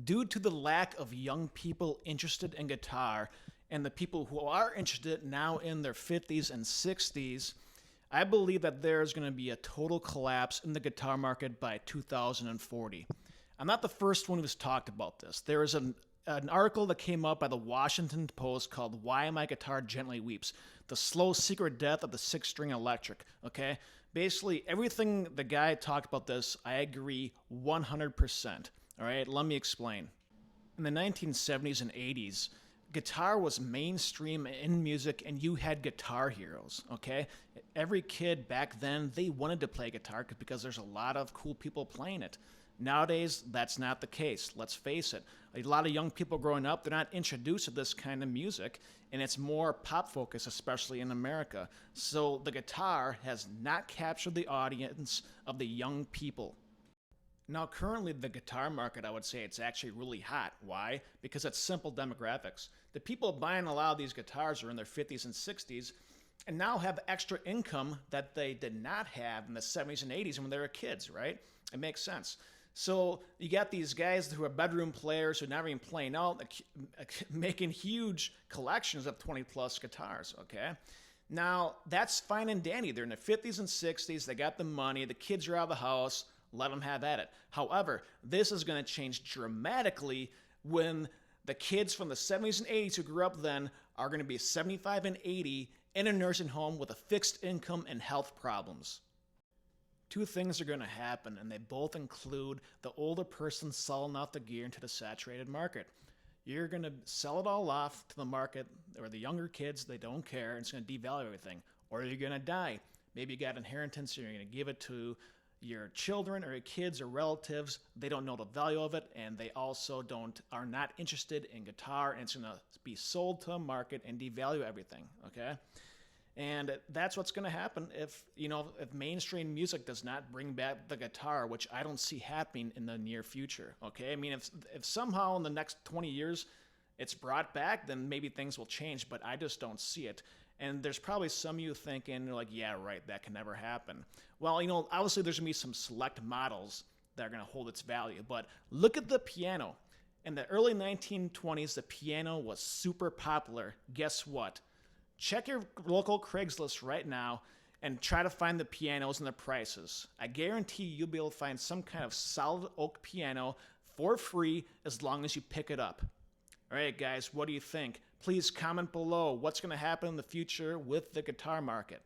Due to the lack of young people interested in guitar and the people who are interested now in their 50s and 60s, I believe that there's going to be a total collapse in the guitar market by 2040. I'm not the first one who's talked about this. There is an article that came up by the Washington Post called Why My Guitar Gently Weeps: The Slow Secret Death of the Six String Electric. Okay? Basically, everything the guy talked about this, I agree 100%. All right, let me explain. In the 1970s and 80s, guitar was mainstream in music and you had guitar heroes, okay? Every kid back then, they wanted to play guitar because there's a lot of cool people playing it. Nowadays, that's not the case. Let's face it. A lot of young people growing up, they're not introduced to this kind of music, and it's more pop focused, especially in America. So the guitar has not captured the audience of the young people. Now, currently, the guitar market, I would say it's actually really hot. Why? Because it's simple demographics. The people buying a lot of these guitars are in their 50s and 60s and now have extra income that they did not have in the 70s and 80s when they were kids, right? It makes sense. So you got these guys who are bedroom players who are never even playing out, making huge collections of 20 plus guitars, okay? Now, that's fine and dandy. They're in their 50s and 60s. They got the money. The kids are out of the house. Let them have at it. However, this is going to change dramatically when the kids from the 70s and 80s who grew up then are going to be 75 and 80 in a nursing home with a fixed income and health problems. Two things are going to happen, and they both include the older person selling off the gear into the saturated market. You're going to sell it all off to the market, or the younger kids, they don't care, and it's going to devalue everything. Or you're going to die. Maybe you got inheritance, and you're going to give it to your children or your kids or relatives. They don't know the value of it, and they also are not interested in guitar, and it's going to be sold to a market and devalue everything, okay? And that's what's going to happen if mainstream music does not bring back the guitar, which I don't see happening in the near future, okay? I mean, if somehow in the next 20 years it's brought back, then maybe things will change, but I just don't see it. And there's probably some of you thinking, like, yeah, right, that can never happen. Well, obviously there's going to be some select models that are going to hold its value, but look at the piano. In the early 1920s, the piano was super popular. Guess what? Check your local Craigslist right now and try to find the pianos and the prices. I guarantee you'll be able to find some kind of solid oak piano for free as long as you pick it up. All right, guys, what do you think? Please comment below what's going to happen in the future with the guitar market.